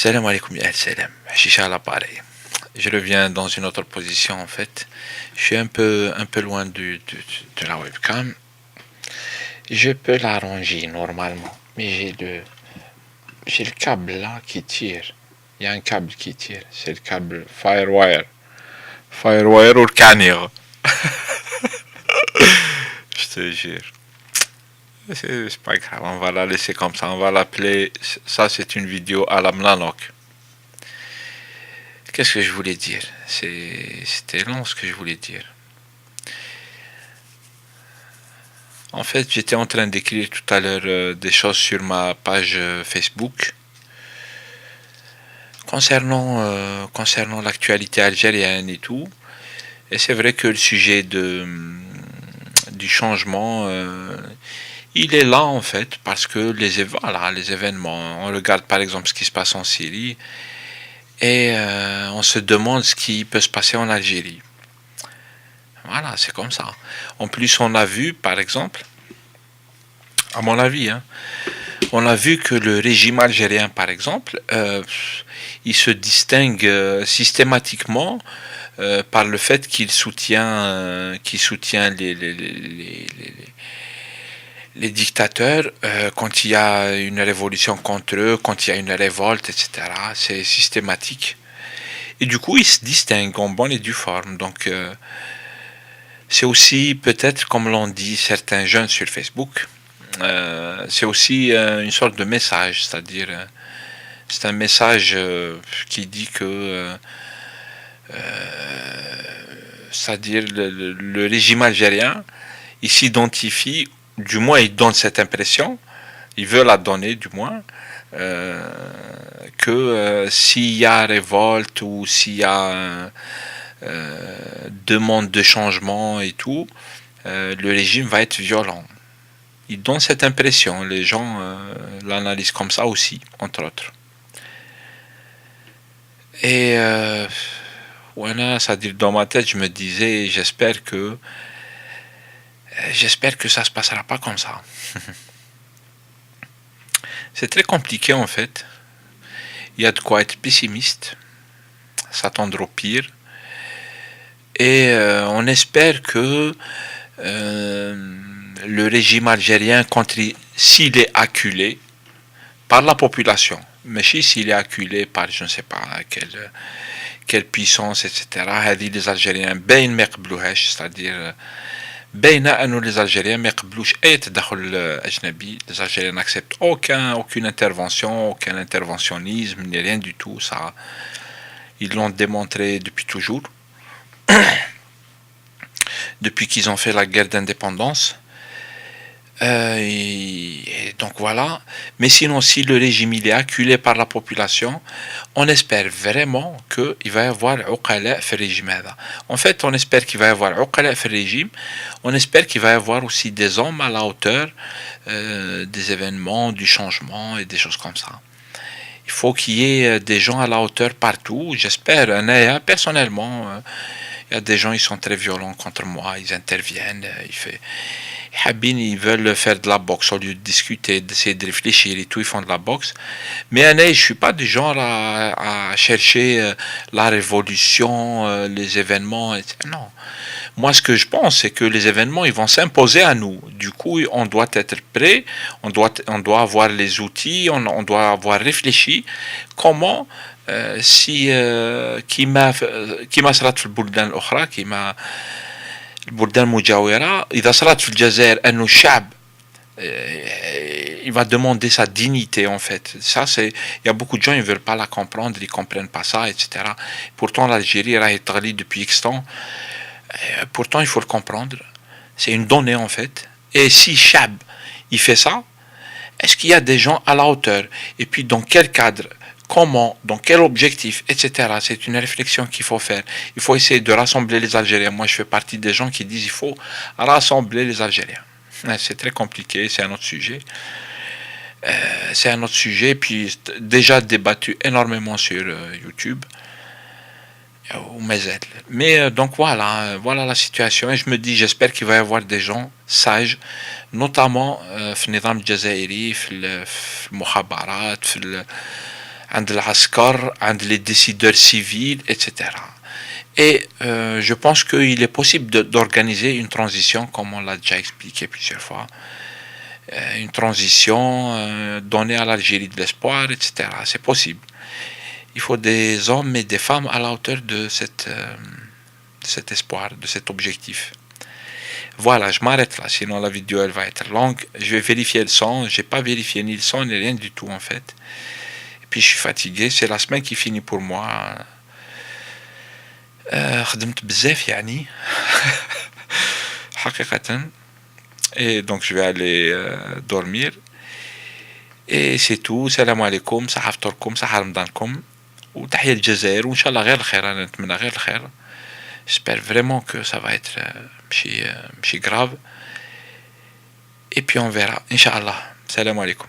Salam alaikum ya salam. Chicha à l'appareil. Je reviens dans une autre position en fait. Je suis un peu loin de la webcam. Je peux l'arranger normalement, mais j'ai le câble là qui tire. Il y a un câble qui tire. C'est le câble Firewire. Firewire ou le canir. Je te jure. C'est pas grave, on va la laisser comme ça. On va l'appeler. Ça, c'est une vidéo à la Mlanok. Qu'est-ce que je voulais dire? C'était long ce que je voulais dire. En fait, j'étais en train d'écrire tout à l'heure des choses sur ma page Facebook concernant l'actualité algérienne et tout. Et c'est vrai que le sujet du changement, il est là en fait parce que voilà, les événements. On regarde par exemple ce qui se passe en Syrie et on se demande ce qui peut se passer en Algérie. Voilà, c'est comme ça. En plus, on a vu, par exemple, à mon avis, hein, on a vu que le régime algérien, par exemple, il se distingue systématiquement par le fait qu'il soutient les dictateurs quand il y a une révolution contre eux, quand il y a une révolte, etc. C'est systématique. Et du coup, il se distingue en bonne et due forme. Donc, c'est aussi peut-être, comme l'ont dit certains jeunes sur Facebook, c'est aussi une sorte de message, c'est-à-dire c'est un message qui dit que c'est-à-dire le régime algérien il s'identifie, du moins il donne cette impression, il veut la donner du moins, que s'il y a révolte ou s'il y a demande de changement et tout, le régime va être violent. Il donne cette impression, les gens l'analysent comme ça aussi, entre autres. Et voilà, c'est-à-dire dans ma tête, je me disais, j'espère que ça se passera pas comme ça. C'est très compliqué en fait. Il y a de quoi être pessimiste, s'attendre au pire. Et on espère que le régime algérien, s'il est acculé par la population, mais s'il est acculé par je ne sais pas quelle puissance, etc. Les Algériens, c'est-à-dire بين أنه les Algériens ما يقبلوش أي تدخل أجنبي. Les Algériens n'acceptent aucune intervention, aucun interventionnisme, ni rien du tout. Ça, ils l'ont démontré depuis toujours, depuis qu'ils ont fait la guerre d'indépendance. Et donc voilà. Mais sinon, si le régime il est acculé par la population, on espère vraiment qu'il va y avoir uqala في الرégime هذا. En fait, on espère qu'il va y avoir uqala في الرégime. On espère qu'il va y avoir aussi des hommes à la hauteur des événements, du changement et des choses comme ça. Il faut qu'il y ait des gens à la hauteur partout. J'espère. Personnellement, il y a des gens ils sont très violents contre moi. Ils interviennent. Ils veulent faire de la boxe au lieu de discuter, d'essayer de réfléchir et tout, ils font de la boxe. Mais je ne suis pas du genre à chercher la révolution, les événements, etc. Non. Moi, ce que je pense, c'est que les événements, ils vont s'imposer à nous. Du coup, on doit être prêt, on doit avoir les outils, on doit avoir réfléchi comment si كيما صارت في البلدان الأخرى كيما البلدان المجاورة إذا صارت في الجزائر أنه الشعب il va demander sa dignité en fait. Ça c'est, il y a beaucoup de gens ils veulent pas la comprendre, ils comprennent pas ça, etc. Pourtant l'Algérie elle a été depuis X temps. Pourtant il faut le comprendre. C'est une donnée en fait. Et si Chab il fait ça, est-ce qu'il y a des gens à la hauteur? Et puis dans quel cadre? Comment, dans quel objectif, etc. C'est une réflexion qu'il faut faire. Il faut essayer de rassembler les Algériens. Moi, je fais partie des gens qui disent qu'il faut rassembler les Algériens. C'est très compliqué, c'est un autre sujet. Puis déjà débattu énormément sur YouTube. Mais donc voilà la situation. Et je me dis, j'espère qu'il va y avoir des gens sages, notamment في النظام الجزائري في المخابرات في عند العسكر, عند les décideurs civils, etc. Et je pense qu'il est possible d'organiser une transition, comme on l'a déjà expliqué plusieurs fois, une transition donnée à l'Algérie de l'espoir, etc. C'est possible. Il faut des hommes et des femmes à la hauteur de cet espoir, de cet objectif. Voilà, je m'arrête là, sinon la vidéo elle va être longue. Je vais vérifier le son, j'ai pas vérifié ni le son ni rien du tout en fait. Et puis je suis fatigué, c'est la semaine qui finit pour moi. خدمت بزاف يعني حقيقة. Et donc je vais aller dormir. Et c'est tout. Salam alaikum, صحة فطوركم, صحة رمضانكم. وتحية الجزائر وإن شاء الله غير الخير, أنا نتمنى غير الخير. J'espère vraiment que ça va être ماشي grave. Et puis on verra, Inch'Allah. Salam alaikum.